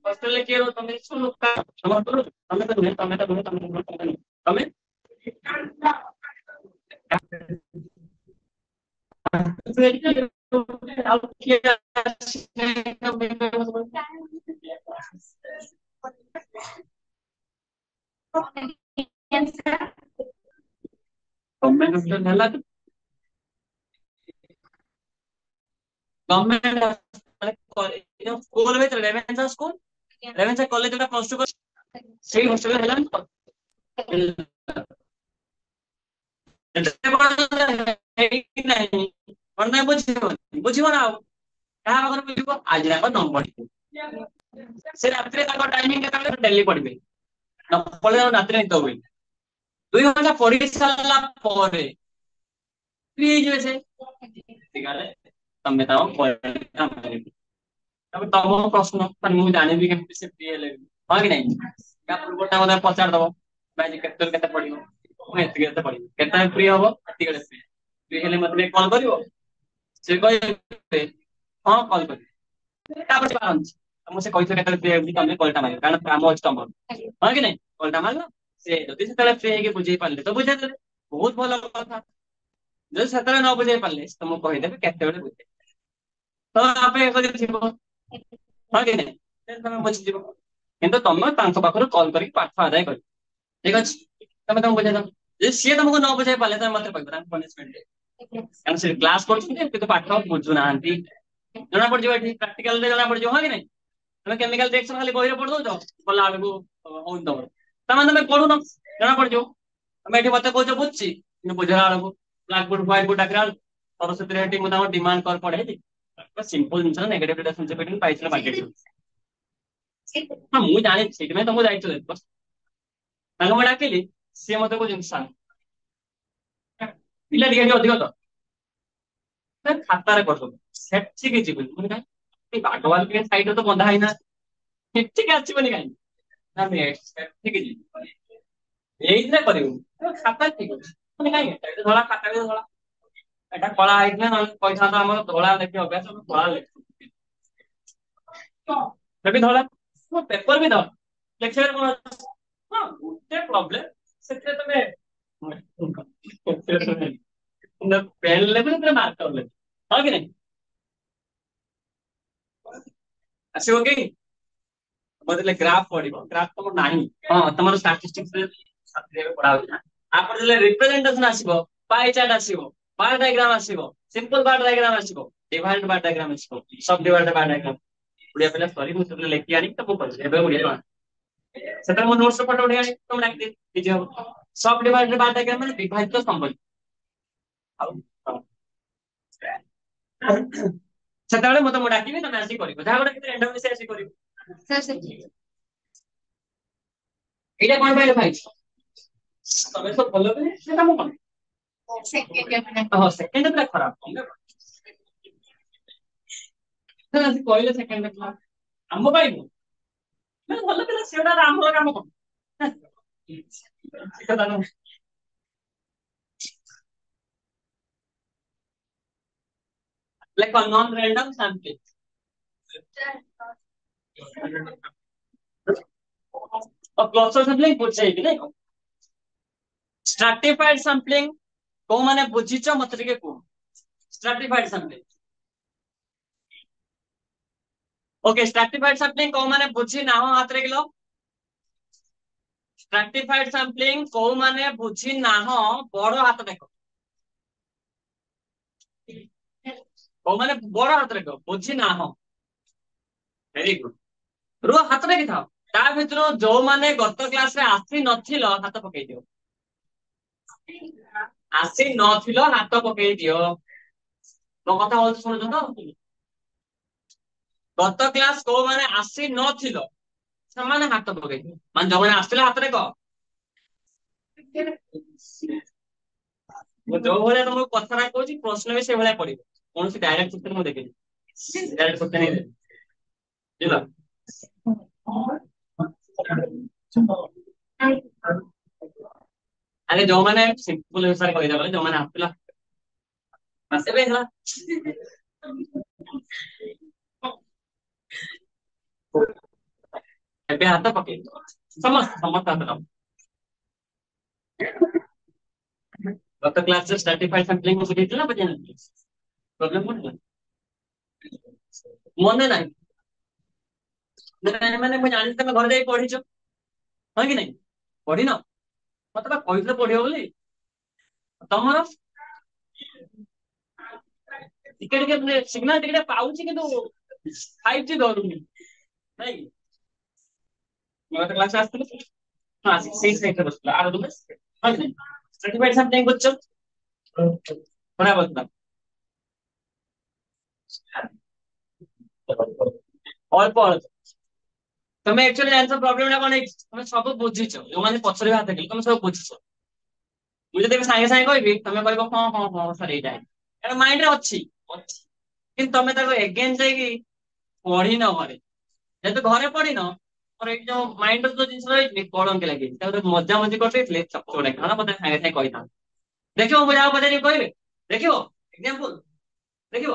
हॉस्टल किए तुम सुनो तमें तो नुहे तमें तो नुहे तमें तमें तमें गवर्नमेंट हॉस्टल है गवर्नमेंट स्कूल में रेवेन्सा स्कूल रेवेन्सा कॉलेज जोटा प्लस टू से हॉस्टल है बुझ ना आज नंबर से रात टाइमिंग डेली पढ़े न पढ़े रात नित हुए 2 घंटा पढ़ी सारा फ्री से तमें तुम प्रश्न मुझे जानी केमती से फ्री है हाँ कि नहीं या पूर्व पचारदब भाई के पढ़ मुझे पढ़ी के फ्री हम फ्री फ्री मतलब कल कर से कहे हाँ कल कर मुझे कही फ्री तुम कलटा मार कारण काम अच्छे तुम हाँ कि नहीं कलटा मार से जदि से फ्री बुझे पारे तो बुझे बहुत भल कथा जो से न बुझे पारे तुमको कहीदेवी केत बुझे तो आप हाँ कि नहीं तुम बुझीज कि तुम पाखर कल कर पाठ आदाय कर ठीक अच्छे तुम तुमको बुझे सी तुमको न बुझे पारे तुम मत पनिशमेंट कारण से क्लास कर पाठ बुझुना जना पड़ जाए प्राक्टिकल जना पड़ हाँ कि नहीं तुम केमिकल रिएक्शन खाली बही पढ़ दौ गला बेलू हो तुम तुम पढ़ुन जना पड़ तुम ये मत कौच बुझी बुझला बेलू ब्लाक बोर्ड व्हाइट बोर्ड डाक सरस्वती मुझे डिमांड कर पढ़े सिंपल जिन नेगेटिव रिलेशनशिप पाई मार्केट हाँ मुझे जानी से तुमको दायित्व मुझे डाकिली सी मत कौन सांग पिला अधिक तो खातार कर सेठिक जीवन बागवाल सैड तो बंधा है ठीक आसबनि कहीं ये खाता ठीक अच्छे कहीं धला खाता भी धला एटा कला पैसा तो आम धला लिखि अभ्यास धला लिख धला पेपर भी धला लिखे कौन हाँ गोटे प्रोब्लेम से तुम पेन ले मार्क हाँ कि नहीं आसो कि मतलब ग्राफ पढ़ ग्राफ तुम ना हाँ तुम स्टाटिस्टिक्स पढ़ा आप रिप्रेजेंटेशन आसो पाई चार्ट आसो बार डायग्राम आसो सिंपल बार डायग्राम आसो डिवाइड बार डायग्राम आसो सब डिवाइड बार डायग्राम ओडिया पिला सॉरी मुझे लेखि आनी तुमको पढ़े ओडिया से मो नोट्स फटो उठे तुम डाक दे सब डिवाइड बार डायग्राम मतलब विभाजित संबंध से मत मुझे डाक तुम आसिक कर जहाँ गोटे रैंडम से आसिक कर ये कौन पाइल भाई तुम सब भल कौन हाँ सेकेंड पूरा खराब कहले सेकेंड आम पाइबू भल पिला से आम काम कौन like a non-random sampling. और क्लस्टर सैंपलिंग बुझे कि नहीं स्ट्रैटिफाइड सैंपलिंग को माने बुझिच मत टिके को stratified sampling okay stratified sampling को माने बुझी ना हो हाथ रे किलो स्ट्रैटिफाइड सैंपलिंग को माने बुझी ना हो बड़ हाथ देखो को माने बड़ हाथ देखो बुझी ना हो वेरी गुड रो हाथ रे था ता भितर जो माने गत क्लास रे आसी नथिलो हाथ पकई दियो ଆସି ନଥିଲ ହାତ ପକେଇ ଦିଅ। ମୋ କଥା ଭଲ ଶୁଣୁଛ ତ? ଗତ କ୍ଲାସ କୋଉମାନେ ଆସି ନଥିଲ ସେମାନେ ହାତ ପକେଇ ଦିଅ, ମାନେ ଯୋଉମାନେ ଆସିଥିଲେ ହାତରେ କହ। ମୁଁ ଯୋଉ ଭଳିଆ ତମକୁ କଥାଟା କହୁଛି ପ୍ରଶ୍ନ ବି ସେଇଭଳିଆ ପଡିବ, କୌଣସି ଡାଇରେକ୍ଟ ସୂତ୍ର ମୁଁ ଦେଖିନି, ଡାଇରେକ୍ଟ ସୂତ୍ର ନେଇ ବୁଝିଲ। ଆରେ ଯୋଉମାନେ ସିମ୍ପଲ ଭାଷାରେ କହିଦେବା ଯୋଉମାନେ ଆସିଥିଲା ଆସିବେ ହେଲା। ଏବେ ହାତ ପକେଇ ସମସ୍ତେ ସମସ୍ତେ ହାତ ଗତ କ୍ଲାସରେ ଷ୍ଟ୍ରାଟିଫାଇଡ୍ ସାମ୍ପଲିଂ ବୁଝେଇଥିଲା ବୁଝେଇନଥିଲି? ପ୍ରୋବ୍ଲେମ କଣ ହେଲା? ମନେ ନାହିଁ? ମାନେ ମୁଁ ଜାଣିଛି ତମେ ଘରେ ଯାଇ ପଢିଛ, ହଁ କି ନାଇଁ? ପଢିନ? ମତେ ବା କହିଥିଲ ପଢିବ ବୋଲି। ତମର ଟିକେ ଟିକେ ସିଗ୍ନାଲ ଟିକେ ଟିକେ ପାଉଛି କିନ୍ତୁ 5G ଧରୁନି, ନାଇଁ କି? ମୁଁ ଗତ କ୍ଲାସ ଆସିଥିଲି, ହଁ ସେଇ ସାଇଡରେ ବସିଥିଲା ଆର ରୁମରେ, ହଁ କି ନାଇଁ? ଷ୍ଟ୍ରାଟିଫାଇଡ୍ ସାମ୍ପଲିଂ ବୁଝିଛ? ପଢା ବସିଥିଲା ଅଳ୍ପ ଅଳ୍ପ। ତମେ ଆକ୍ଚୁଆଲି ଜାଣିଛ ପ୍ରୋବ୍ଲେମ ଟା କଣ ହେଇଛି? ତମେ ସବୁ ବୁଝିଛ, ଯୋଉମାନେ ପଛରେ ହାତ ଟେକିଲେ ତମେ ସବୁ ବୁଝିଛ। ମୁଁ ଯଦି ଏବେ ସାଙ୍ଗେ ସାଙ୍ଗେ କହିବି ତମେ କହିବ ହଁ ହଁ ହଁ ସାର୍ ଏଇଟା ଏଇଟା ମାଇଣ୍ଡରେ ଅଛି ଅଛି, କିନ୍ତୁ ତମେ ତାକୁ ଏଗେନ ଯାଇକି ପଢିନ ଘରେ। ଯେହେତୁ ଘରେ ପଢିନ, ମୋର ଏଇ ଯୋଉ ମାଇଣ୍ଡରେ ଯୋଉ ଜିନିଷ ରହିଛି କଳଙ୍କି ଲାଗିଛି, ତାକୁ ମଜା ମଜି କରିଦେଇଥିଲେ ଚକଚକ ଲାଗିଥାନ୍ତା, ମତେ ସାଙ୍ଗେ ସାଙ୍ଗେ କହିଥାନ୍ତା। ଦେଖିବ ମୁଁ ଯାହା ପଚାରିକି କହିବେ, ଦେଖିବ ଏକ୍ସାମ୍ପଲ ଦେଖିବ।